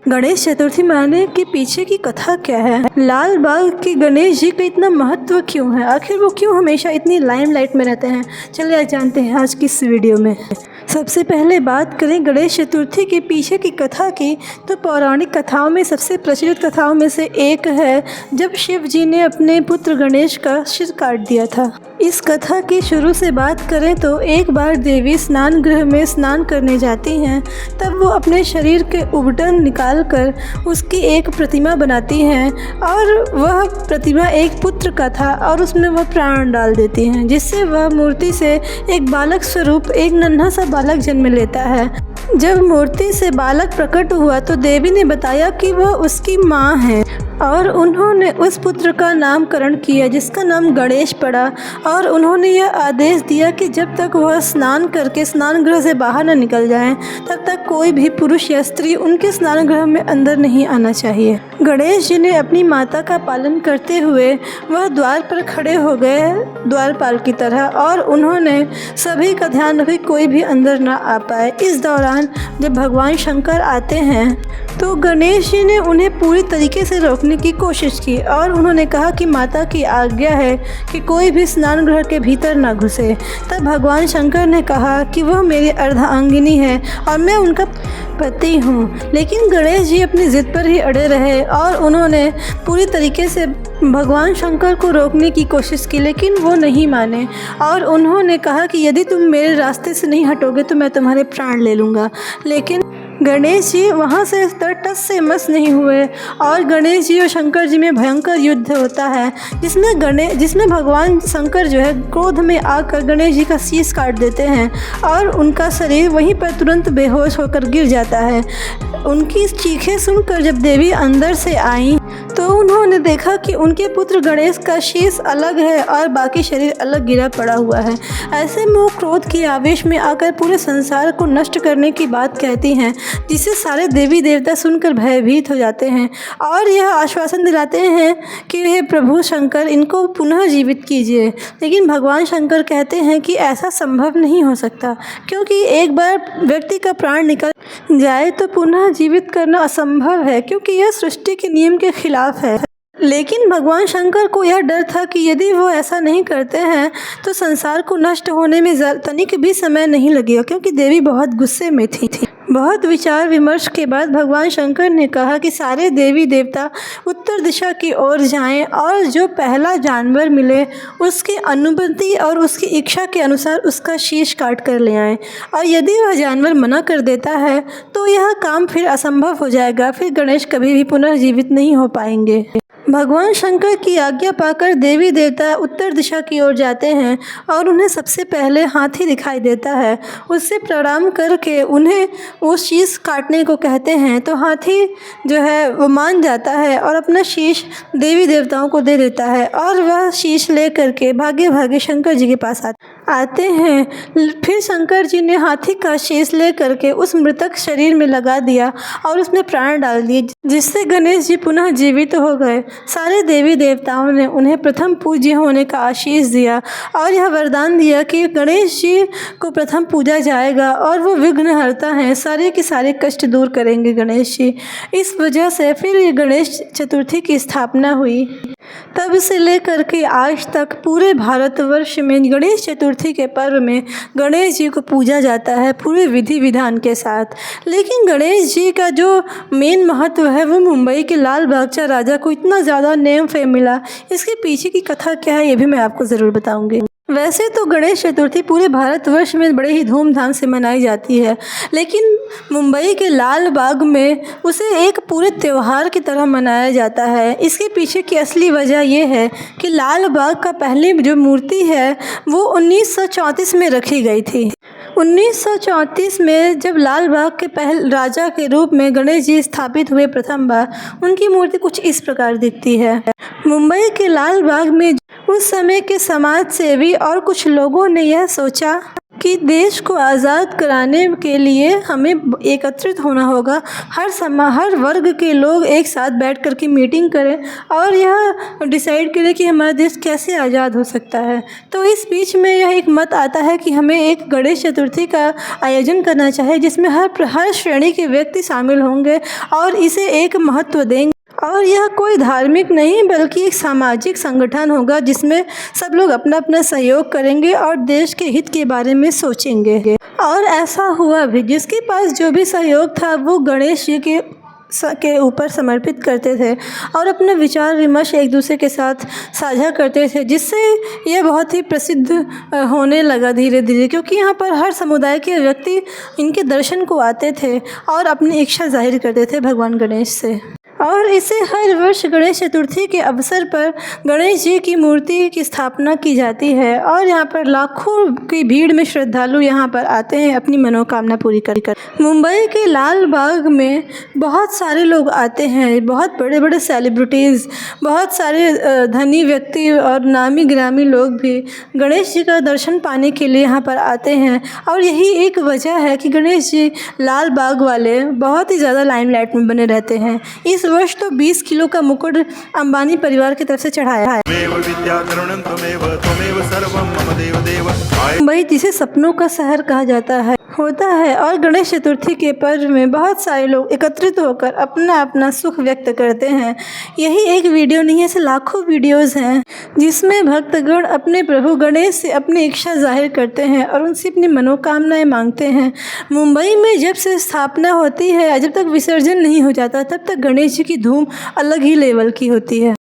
गणेश चतुर्थी मनाने के पीछे की कथा क्या है? लाल बाग के गणेश जी का इतना महत्व क्यों है? आखिर वो क्यों हमेशा इतनी लाइमलाइट में रहते हैं? चलिए आज जानते हैं आज की इस वीडियो में। सबसे पहले बात करें गणेश चतुर्थी के पीछे की कथा की, तो पौराणिक कथाओं में सबसे प्रचलित कथाओं में से एक है जब शिव जी ने अपने पुत्र गणेश का सिर काट दिया था। इस कथा की शुरू से बात करें तो एक बार देवी स्नान गृह में स्नान करने जाती हैं, तब वो अपने शरीर के उबटन निकालकर उसकी एक प्रतिमा बनाती हैं और वह प्रतिमा एक पुत्र का था और उसमें वह प्राण डाल देती हैं, जिससे वह मूर्ति से एक बालक स्वरूप एक नन्हा सा बालक जन्म लेता है। जब मूर्ति से बालक प्रकट हुआ तो देवी ने बताया कि वह उसकी माँ है और उन्होंने उस पुत्र का नामकरण किया जिसका नाम गणेश पड़ा और उन्होंने यह आदेश दिया कि जब तक वह स्नान करके स्नान गृह से बाहर न निकल जाएं, तब तक कोई भी पुरुष या स्त्री उनके स्नान गृह में अंदर नहीं आना चाहिए। गणेश जी ने अपनी माता का पालन करते हुए वह द्वार पर खड़े हो गए द्वारपाल की तरह और उन्होंने सभी का ध्यान रखा कोई भी अंदर ना आ पाए। इस दौरान जब भगवान शंकर आते हैं तो गणेश जी ने उन्हें पूरी तरीके से रोकने की कोशिश की और उन्होंने कहा कि माता की आज्ञा है कि कोई भी स्नान गृह के भीतर ना घुसे। तब भगवान शंकर ने कहा कि वह मेरी अर्धांगिनी है और मैं उनका पति हूँ, लेकिन गणेश जी अपनी ज़िद पर ही अड़े रहे और उन्होंने पूरी तरीके से भगवान शंकर को रोकने की कोशिश की, लेकिन वो नहीं माने और उन्होंने कहा कि यदि तुम मेरे रास्ते से नहीं हटोगे तो मैं तुम्हारे प्राण ले लूँगा। लेकिन गणेश जी वहाँ से टस से मस नहीं हुए और गणेश जी और शंकर जी में भयंकर युद्ध होता है, जिसमें भगवान शंकर जो है क्रोध में आकर गणेश जी का शीश काट देते हैं और उनका शरीर वहीं पर तुरंत बेहोश होकर गिर जाता है। उनकी चीखें सुनकर जब देवी अंदर से आईं तो उन्होंने देखा कि उनके पुत्र गणेश का शीश अलग है और बाकी शरीर अलग गिरा पड़ा हुआ है। ऐसे में वो क्रोध के आवेश में आकर पूरे संसार को नष्ट करने की बात कहती हैं, जिसे सारे देवी देवता सुनकर भयभीत हो जाते हैं और यह आश्वासन दिलाते हैं कि हे प्रभु शंकर, इनको पुनः जीवित कीजिए। लेकिन भगवान शंकर कहते हैं कि ऐसा संभव नहीं हो सकता, क्योंकि एक बार व्यक्ति का प्राण निकल जाए तो पुनः जीवित करना असंभव है, क्योंकि यह सृष्टि के नियम के खिलाफ है। लेकिन भगवान शंकर को यह डर था कि यदि वो ऐसा नहीं करते हैं तो संसार को नष्ट होने में तनिक भी समय नहीं लगेगा, क्योंकि देवी बहुत गुस्से में थी। बहुत विचार विमर्श के बाद भगवान शंकर ने कहा कि सारे देवी देवता उत्तर दिशा की ओर जाएं और जो पहला जानवर मिले उसकी अनुमति और उसकी इच्छा के अनुसार उसका शीश काट कर ले आएं, और यदि वह जानवर मना कर देता है तो यह काम फिर असंभव हो जाएगा, फिर गणेश कभी भी पुनर्जीवित नहीं हो पाएंगे। भगवान शंकर की आज्ञा पाकर देवी देवता उत्तर दिशा की ओर जाते हैं और उन्हें सबसे पहले हाथी दिखाई देता है। उससे प्रणाम करके उन्हें वो शीश काटने को कहते हैं तो हाथी जो है वो मान जाता है और अपना शीश देवी देवताओं को दे देता है और वह शीश ले करके भागे भागे शंकर जी के पास आते हैं। फिर शंकर जी ने हाथी का शीश ले करके उस मृतक शरीर में लगा दिया और उसमें प्राण डाल दिए, जिससे गणेश जी पुनः जीवित हो गए। सारे देवी देवताओं ने उन्हें प्रथम पूज्य होने का आशीष दिया और यह वरदान दिया कि गणेश जी को प्रथम पूजा जाएगा और वो विघ्नहर्ता हैं, सारे के सारे कष्ट दूर करेंगे गणेश जी। इस वजह से फिर ये गणेश चतुर्थी की स्थापना हुई। तब से लेकर के आज तक पूरे भारतवर्ष में गणेश चतुर्थी के पर्व में गणेश जी को पूजा जाता है पूरे विधि विधान के साथ। लेकिन गणेश जी का जो मेन महत्व है वो मुंबई के लाल बागचा राजा को इतना ज़्यादा नेम फेम मिला, इसके पीछे की कथा क्या है ये भी मैं आपको ज़रूर बताऊंगी। वैसे तो गणेश चतुर्थी पूरे भारतवर्ष में बड़े ही धूमधाम से मनाई जाती है, लेकिन मुंबई के लाल बाग में उसे एक पूरे त्यौहार की तरह मनाया जाता है। इसके पीछे की असली वजह यह है कि लाल बाग का पहली जो मूर्ति है वो 1934 में रखी गई थी। 1934 में जब लाल बाग के पहले राजा के रूप में गणेश जी स्थापित हुए प्रथम बार, उनकी मूर्ति कुछ इस प्रकार दिखती है। मुंबई के लाल बाग में उस समय के समाज सेवी और कुछ लोगों ने यह सोचा कि देश को आज़ाद कराने के लिए हमें एकत्रित होना होगा। हर वर्ग के लोग एक साथ बैठ कर के मीटिंग करें और यह डिसाइड करें कि हमारा देश कैसे आज़ाद हो सकता है। तो इस बीच में यह एक मत आता है कि हमें एक गणेश चतुर्थी का आयोजन करना चाहिए, जिसमें हर श्रेणी के व्यक्ति शामिल होंगे और इसे एक महत्व देंगे। और यह कोई धार्मिक नहीं बल्कि एक सामाजिक संगठन होगा, जिसमें सब लोग अपना अपना सहयोग करेंगे और देश के हित के बारे में सोचेंगे। और ऐसा हुआ भी, जिसके पास जो भी सहयोग था वो गणेश जी के ऊपर समर्पित करते थे और अपने विचार विमर्श एक दूसरे के साथ साझा करते थे, जिससे यह बहुत ही प्रसिद्ध होने लगा धीरे धीरे, क्योंकि यहाँ पर हर समुदाय के व्यक्ति इनके दर्शन को आते थे और अपनी इच्छा जाहिर करते थे भगवान गणेश से। और इसे हर वर्ष गणेश चतुर्थी के अवसर पर गणेश जी की मूर्ति की स्थापना की जाती है और यहाँ पर लाखों की भीड़ में श्रद्धालु यहाँ पर आते हैं अपनी मनोकामना पूरी कर। मुंबई के लाल बाग में बहुत सारे लोग आते हैं, बहुत बड़े बड़े सेलिब्रिटीज़, बहुत सारे धनी व्यक्ति और नामी गिरामी लोग भी गणेश जी का दर्शन पाने के लिए यहाँ पर आते हैं। और यही एक वजह है कि गणेश जी लाल बाग वाले बहुत ही ज़्यादा लाइमलाइट में बने रहते हैं। इस वर्ष तो 20 किलो का मुकुट अंबानी परिवार की तरफ से चढ़ाया है। मुंबई जिसे सपनों का शहर कहा जाता है होता है और गणेश चतुर्थी के पर्व में बहुत सारे लोग एकत्रित होकर अपना अपना सुख व्यक्त करते हैं। यही एक वीडियो नहीं है, ऐसे लाखों वीडियोस हैं जिसमें भक्तगण अपने प्रभु गणेश से अपनी इच्छा जाहिर करते हैं और उनसे अपनी मनोकामनाएं मांगते हैं। मुंबई में जब से स्थापना होती है, जब तक विसर्जन नहीं हो जाता, तब तक गणेश जी की धूम अलग ही लेवल की होती है।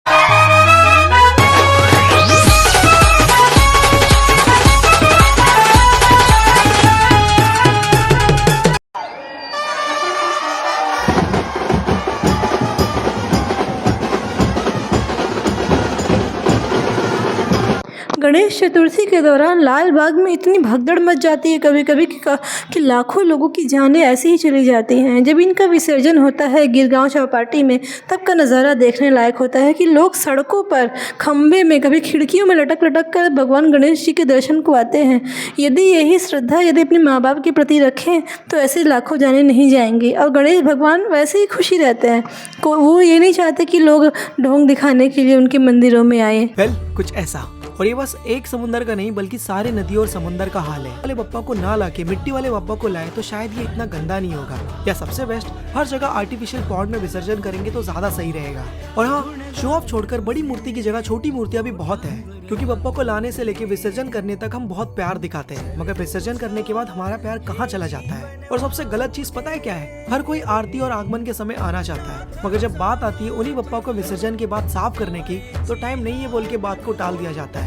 गणेश चतुर्थी के दौरान लाल बाग में इतनी भगदड़ मच जाती है कभी कभी कि लाखों लोगों की जानें ऐसे ही चली जाती हैं। जब इनका विसर्जन होता है गिरगांव चौपाटी में, तब का नज़ारा देखने लायक होता है कि लोग सड़कों पर, खंभे में, कभी खिड़कियों में लटक लटक कर भगवान गणेश जी के दर्शन को आते हैं। यदि यही श्रद्धा यदि अपने माँ बाप के प्रति रखें तो ऐसे लाखों जानें नहीं जाएंगी। और गणेश भगवान वैसे ही खुशी रहते हैं, वो ये नहीं चाहते कि लोग ढोंग दिखाने के लिए उनके मंदिरों में आए। कुछ ऐसा। और ये बस एक समुंदर का नहीं बल्कि सारे नदियों और समुंदर का हाल है। वाले बप्पा को ना लाके मिट्टी वाले बप्पा को लाए तो शायद ये इतना गंदा नहीं होगा। या सबसे बेस्ट, हर जगह आर्टिफिशियल पॉन्ड में विसर्जन करेंगे तो ज्यादा सही रहेगा। और हाँ, शो ऑफ छोड़कर बड़ी मूर्ति की जगह छोटी मूर्तियाँ भी बहुत है, क्योंकि बप्पा को लाने से लेके विसर्जन करने तक हम बहुत प्यार दिखाते हैं, मगर विसर्जन करने के बाद हमारा प्यार कहाँ चला जाता है। और सबसे गलत चीज पता है क्या है? हर कोई आरती और आगमन के समय आना चाहता है, मगर जब बात आती है उन्हीं बप्पा को विसर्जन के बाद साफ करने की, तो टाइम नहीं है बोल के बात को टाल दिया जाता है।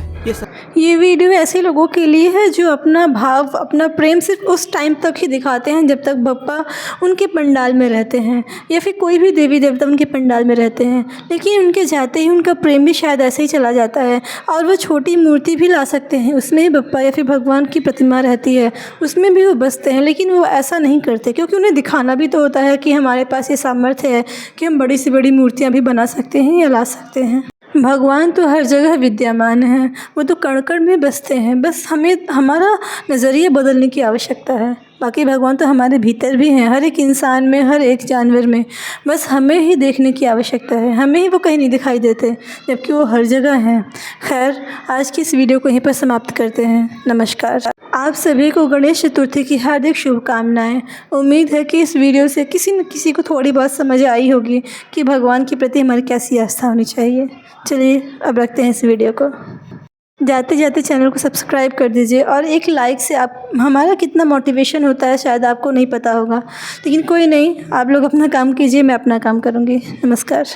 ये वीडियो ऐसे लोगों के लिए है जो अपना भाव, अपना प्रेम सिर्फ उस टाइम तक ही दिखाते हैं जब तक बप्पा उनके पंडाल में रहते हैं, या फिर कोई भी देवी देवता उनके पंडाल में रहते हैं। लेकिन उनके जाते ही उनका प्रेम भी शायद ऐसे ही चला जाता है और वो छोटी मूर्ति भी ला सकते हैं, उसमें ही बप्पा या फिर भगवान की प्रतिमा रहती है, उसमें भी वो बसते हैं। लेकिन वो ऐसा नहीं करते, क्योंकि उन्हें दिखाना भी तो होता है कि हमारे पास ये सामर्थ्य है कि हम बड़ी से बड़ी मूर्तियाँ भी बना सकते हैं या ला सकते हैं। भगवान तो हर जगह विद्यमान है, वो तो कण कण में बसते हैं। बस हमें हमारा नज़रिया बदलने की आवश्यकता है। बाकी भगवान तो हमारे भीतर भी हैं, हर एक इंसान में, हर एक जानवर में। बस हमें ही देखने की आवश्यकता है, हमें ही वो कहीं नहीं दिखाई देते, जबकि वो हर जगह हैं। खैर, आज की इस वीडियो को यहीं पर समाप्त करते हैं। नमस्कार। आप सभी को गणेश चतुर्थी की हार्दिक शुभकामनाएं। उम्मीद है कि इस वीडियो से किसी न किसी को थोड़ी बहुत समझ आई होगी कि भगवान के प्रति हमारी कैसी आस्था होनी चाहिए। चलिए अब रखते हैं इस वीडियो को। जाते जाते चैनल को सब्सक्राइब कर दीजिए, और एक लाइक से आप हमारा कितना मोटिवेशन होता है शायद आपको नहीं पता होगा, लेकिन कोई नहीं, आप लोग अपना काम कीजिए, मैं अपना काम करूँगी। नमस्कार।